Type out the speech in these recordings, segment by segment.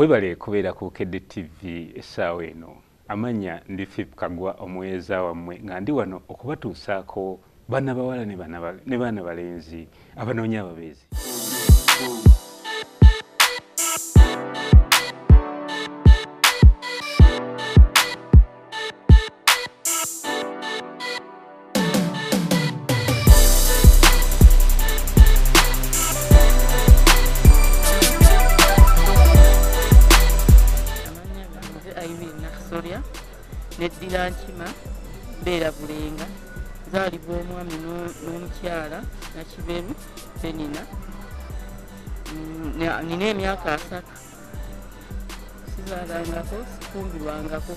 Webale kubeera ku Bukedde TV essaawa eno. Amanya ndi Philip Kagwa omweza wammwe nga ndi wano okubatuusaako bana bawala ne baana balenzi abanoonya ababeezi. Neddira nkima mbeera bulenga zaalibwa omwami n'omukyala Nakiberu Penina nina emyaka 3 sizaalangako sifumbirwangako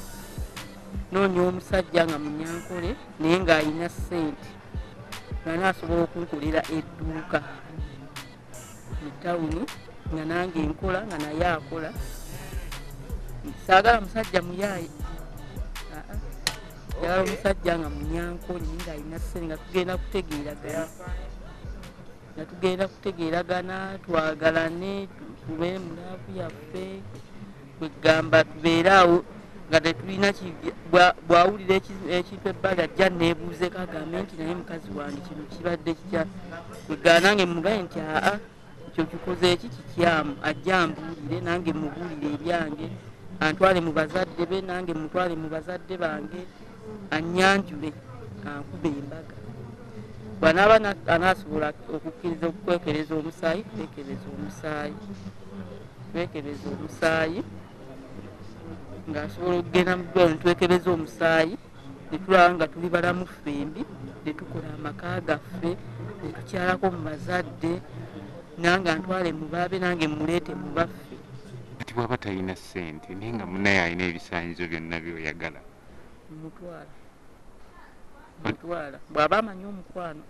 noonya omusajja nga munyankole naye ng'alina ssente nga naasobola okunkolera edduuka mu tawuni nga nange nkola nga naye akola. Saagala musajja muyaaye yala omusajja nga munyankole nga alina ssente nga tugenda kutegeeragana twagalane tube mulaavu yaffe kwegamba tubeere awo nga tetulina bw'awulira ekintu ebbali ajja neebuuzeko agambe nti naye mukazi wange kino kibadde kitya kwegala nange mugaye nti ekyo kikoze eki kikyamu ajja ambuulire nange mubuulire ebyange antwale mu bazadde be nange mutwale mu bazadde bange annyanjule ankuba embaga bw'anaaba anaasobola okukkiriza okwekereza omusaayi twekereza omusaayi ng'asobola okugenda mu ddwaliro netwekereza omusaayi netulaba nga tuli balamu ffembi netukola amaka gaffe netukyalako mu bazadde nange antwale mu baabe nange muleete mu baffe. Kati bw'aba talina ssente naye nga munnaye alina ebisaanyizo byonna by'oyagala mutwala bw'aba amanyi omukwano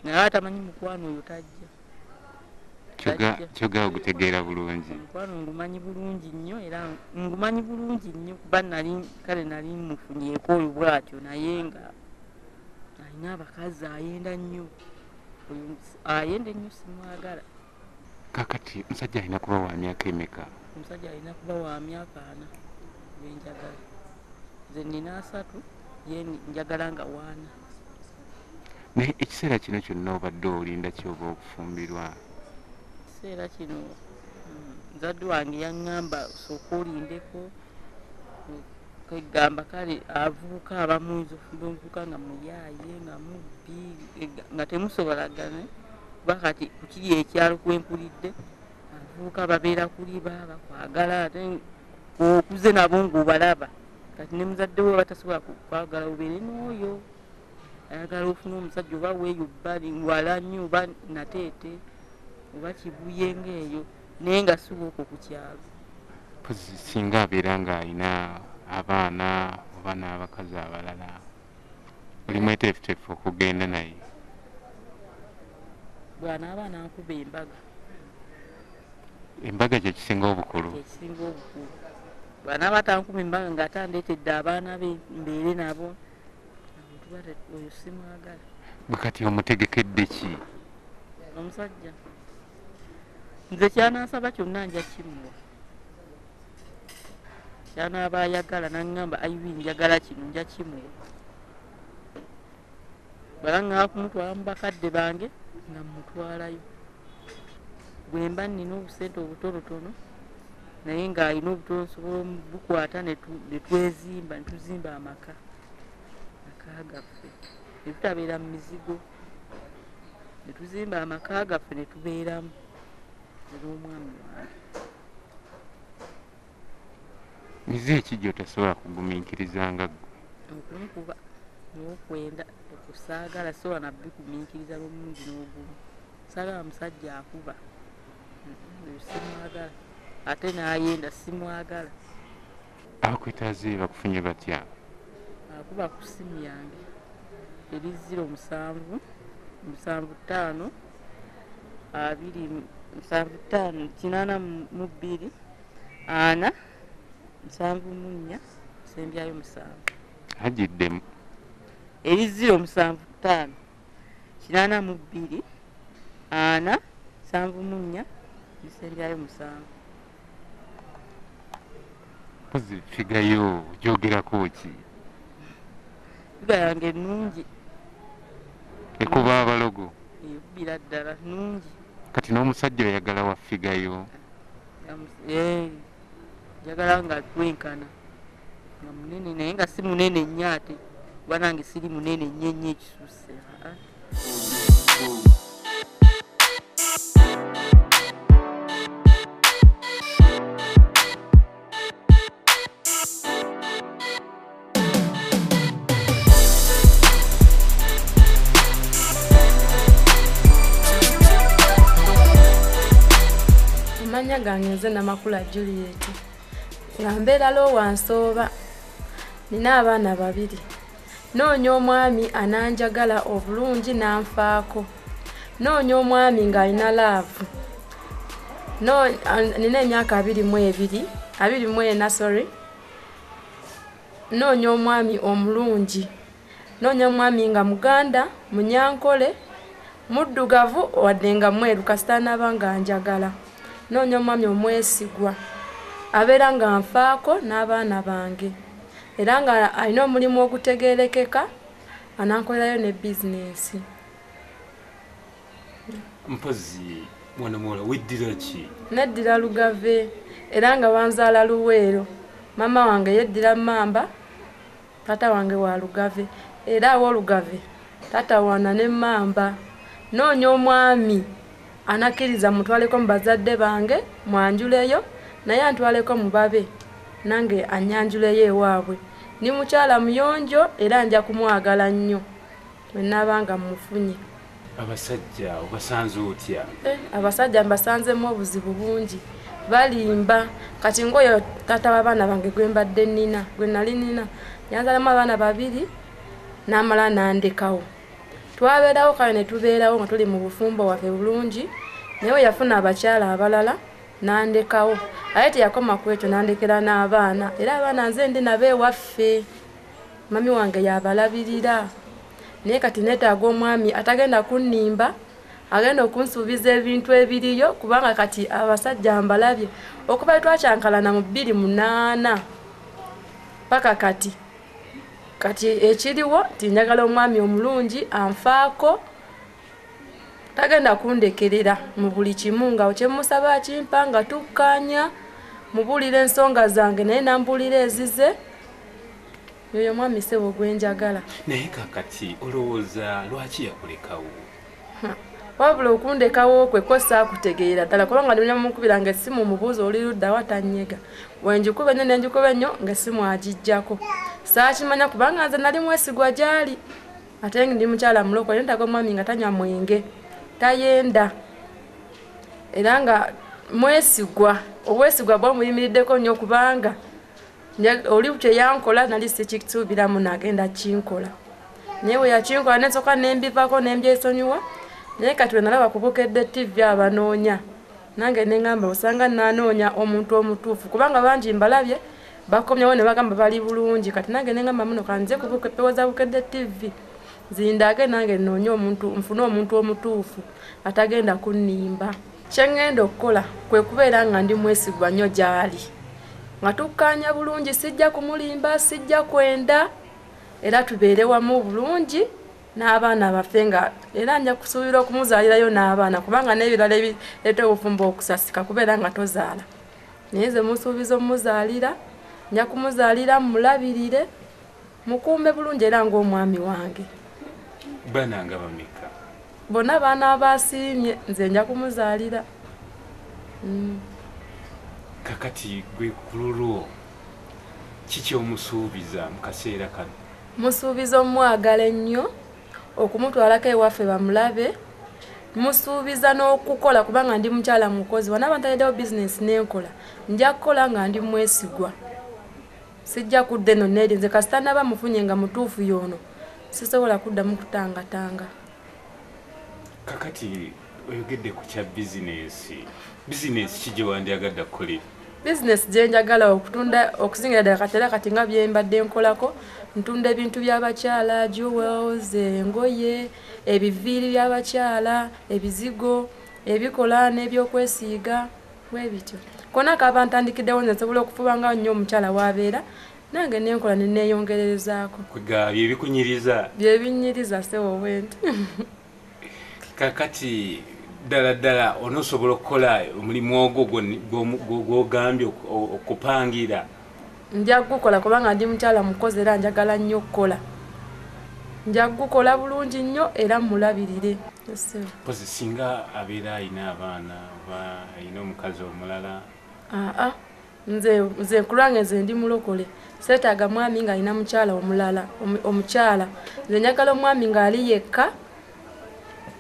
naye atamanyi mukwano oyo tajja kyogaa ogutegeera bulungi. Omukwano ngumanyi bulungi nnyo era ngumanyi bulungi nnyo kuba kale nali mufunyeeko oyo bw'atyo naye nga alina abakazi ayenda nnyo ayenda ennyo simwagala. Kakati musajja alina kuba wa myaka emeka? Omusajja alina kuba wa myaka 4 benjagala nze nina 3 ye njagala nga 4. Naye ekiseera kino kyonna obadde olinda kyoba okufumbirwa? Ekiseera kino muzadde wange yaŋŋamba osooka olindeko kwegamba kale avubuka abamuyinza ofumba omuvubuka nga muyaaye nga mubbi nga temusobolagane kuba kati kukiri ekyalo kwempulidde abavubuka babeera kuliba bakwagala ate okuze nabo ng'obalaba kati ne muzadde we batasobola kwagala obeere n'oyo ayagala ofuna omusajja oba weeyo bbali wala nnyo oba nateete oba kibuye ng'eyo naye nga si wooko ku kyalo. Singa abeera ng'alina abaana oba n'abakazi abalala oli mweteefuteefu okugenda naye? Bw'anaaba nankuba embaga kye kisinga obukulu? Ekisinga obukulu bw'anaaba tankuba embaga ng'ate andeetedde abaana be mbeere nabo oyo simwagala. Bwe kati omutegekedde ki? Omusajja nze kyanansaba kyonna nja kimuwa kyanaaba ayagala naŋŋamba ayiwi njagala kino nja kimuwa bala ŋŋaba kumutwala mu bakadde bange nga mutwalayo bwe mba nnina obusente obutonotono naye ng'alina obutono nsobola bukwata netuzimba amaka gaffe netutabeera mu mizigo netuzimba amaka gaffe netubeeramu n'omwami wange. Mize eki gy'otasobola kugumiikirizanga? Okumukuba n'okwenda okusaagala sobola nabbi kumiikiriza lw'omungi n'ogumu saagala musajja akuba oyo simwagala ate n'ayenda simwagala. Abakwetaaze bakufunye batya? Akuba ku ssimu yange eri 0775 82 4 74 sembyayo 7 Hajiddemu eri 0775 82 4 74 bisembyayo 7 Pozi figayo gyogerako ki? Figa yange nnungi. Ekuba abalogo. Ekubira ddala nnungi. Kati n'omusajja oyagala wa figayo. Njagala nga twenkana. Nga munene naye nga si munene nnyo ate. Kuba nange siri munene nnyo ekisusse. Amanya gange nze Namakula Juliet. Nga mbeera Lowansooba. Nina abaana babiri. Noonya omwami ananjagala obulungi nanfaako. Noonya omwami ng'alina laavu. Nina emyaka 24 sorry. Noonya omwami omulungi. Noonya omwami nga muganda, munyankole, muddugavu wadde nga mweru kasita naaba nga njagala. Noonya omwami omwesigwa. Abeera nga nfaako n'abaana bange. Era nga alina omulimu ogutegeerekeka, anankolerayo ne bizinensi. Mpozi mwana muwala weddira ki? Neddira Lugave era nga banzaala Luweero. Mama wange yeddira Mamba, taata wange wa Lugave. Era aw'Olugave tatawaana ne Mamba. Noonya omwami anakkiriza mutwaleko mu bazadde bange mwanjuleyo, naye antwaleko mu babe nange anyanjuleyo ewaabwe. Ni mukyala muyonjo era nja kumwagala nnyo bwe nnaabanga mmufunye. Abasajja obasanze otya? Abasajja mbasanzemu obuzibu bungi. Balimba. Kati ngoyo taata w'abaana bange gwe mbadde nnina, gwe nali nnina. Yanzalamu abaana babiri n'amala n'andekawo. Twabeerawo kale ne tubeerawo nga tuli mu bufumbo waffe bulungi, naye we yafuna abakyala abalala n'andekawo. Ate teyakoma ku ekyo n'andekera n'abaana. Era abaana nze ndi nabo ewaffe. Mami wange yabalabirira. Naye kati neetaaga omwami atagenda kunnimba, agenda okunsuubiza ebintu ebiriyo kubanga kati abasajja mbalabye. Okuva twakyankalana mu 2008 paka kati. Kati ekiriwo tinjagala omwami omulungi anfaako, tagenda kundekerera mu buli kimu nga kyemusaba akimpa nga tukkaanya, mubulira ensonga zange naye nambulira ezize. Yoyo mwami sebo gwe njagala. Naye kakati olowooza lwaki yakulekawo? Wabula okundekawo kwe ko saakutegeera ddala kubanga ndi mukubiranga essimu mubuuza oli ludda watanyega. Wenjikuba nnyo nenjikuba nnyo ng'essimu agijjako. Saakimanya kubanga nze nali mwesigwa gy'ali. Ate ndi mukyala muloko nentaga omwami nga tanywa mwenge, tayenda. Era nga mwesigwa, obwesigwa bwamuyimiriddeko nnyo kubanga oli kye yankola nali sikituubiramu n'agenda kinkola. Naye bwe yakinkola nensooka nembivako nembyesonyiwa. Naye kati we nalaba ku Bukedde TV Abanoonya, nange ne ngamba osanga nanoonya omuntu omutuufu kubanga bangi mbalabye bakomyewo ne bagamba bali bulungi. Kati nange ne ngamba muno kanze ku Bukedde TV zindage nange noonye omuntu, nfune omuntu omutuufu atagenda kunnimba. Kye ngenda okukola kwe kubeera nga ndi mwesigwa nnyo gy'ali, nga tukkaanya bulungi, sijja kumulimba, sijja kwenda, era tubeere wamu bulungi n'abaana baffe nga era nja kusuubira okumuzaalirayo n'abaana kubanga n'ebirala ebireeta obufumbo okusasika kubeera nga tozaala. Naye nze musuubiza omuzaalira, nja kumuzaalira mulabirire, mukuume bulungi era ng'omwami wange. Baana nga bameka? Bonna baana abasiimye, nze nja kumuzaalira. Kakati gwe kululwo kiki omusuubiza mu kaseera kano? Musuubiza omwagala ennyo, okumutwalako ewaffe bamulabe, musuubiza n'okukola kubanga ndi mukyala mukozi. Wanaaba ntayiddewo bizinensi n'enkola, nja kukola nga ndi mwesigwa. Sijja kudda eno neeri, nze kasita naba mufunye nga mutuufu y'ono sisobola kuddamu kutangatanga. Kakati oyogedde ku kya bizinensi. Bizinensi ki gye wandyagadde kukolera? Bizinensi gye njagala okutunda okusingira ddala kati era kati nga bye mbadde nkolako, ntunda ebintu by'abakyala, jewels, engoye, ebiviiri by'abakyala, ebizigo, ebikola n'ebyokwesiiga bwe bityo. kona kaba ntandikiddewo nsobola okufuba nga nnyo omukyala wabeera nange nenkola neneeyongererezaako kwega byebikunyiriza byebinyiriza sewo bwenti kakati ddala onosobola okukola omulimu ogwo gwogambye okupangira nja kugukola kubanga ndi mukyala mukozi era njagala nnyo okukola nja kugukola bulungi nnyo era mulabirire pozi singa abeera ayina abaana oba ayina omukazi omulala nze nkulwange nze ndi mulokole seetaaga mwami nga alina mukyala omulala omukyala nze njagala omwami ng'ali yekka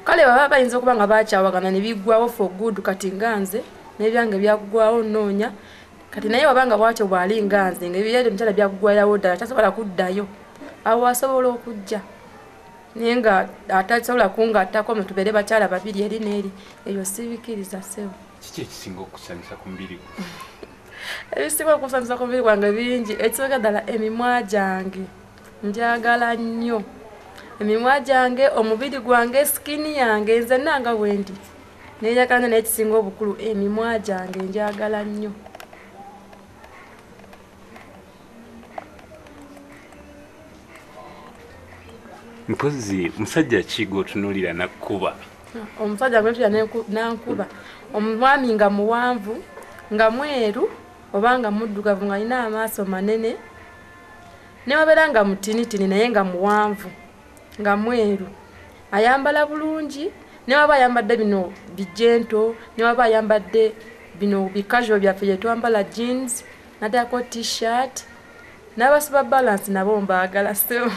kale baba bayinza okuba nga bakyawagana ne biggwawo for good kati nga nze n'ebyange byaggwawo nnoonya kati naye wabanga bwatyo bw'ali nga nze ng'ebyali omukyala byaggwalawo ddala tasobola kuddayo awo asobola okujja naye nga atasobola kungattako mu tubeere bakyala babiri eri n'eri eyo sibikiriza sewo kiki ekisinga okusanyusa ku mubiri gwo ebisinga okusanyusa ku mubiri gwange bingi ekisoboka ddala emimwa gyange njagala nnyo emimwa gyange omubiri gwange sikini yange nze nanga wendi neeyagala naye ekisinga obukulu emimwa gyange njagala nnyo mpozi musajja ki gw'otunuulira nakkuba omusajja gwetulya nankuba omwami nga muwanvu nga mweru oba nga muddugavu nga alina amaaso manene newabeera nga mutinitini naye nga muwanvu nga mweru ayambala bulungi newaba ayambadde bino bijento newaba ayambadde bino bikazo byaffe bye twambala jeans natako t-shirt n'abasiba balance nabo mbaagala sewo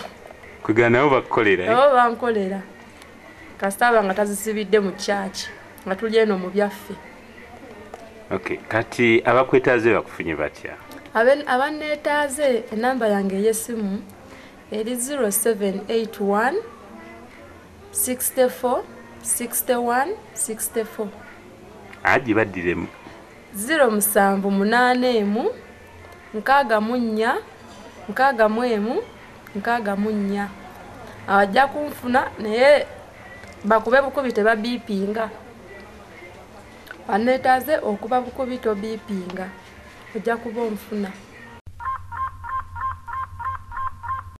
kwegana nabo bakukolera nabo bankolera kasitaba nga tazisibidde mu kyaki nga tuli eno mu byaffe kati abakwetaaze bakufunye batya abanneetaaze enamba yange ey'essimu eri 0781 64 61 64 agibaddiremu 0781 64 61 awajja kunfuna naye bakube bukubi tebabiipinga banneetaaze okuba bukubi tobiipinga ojja kuba onfuna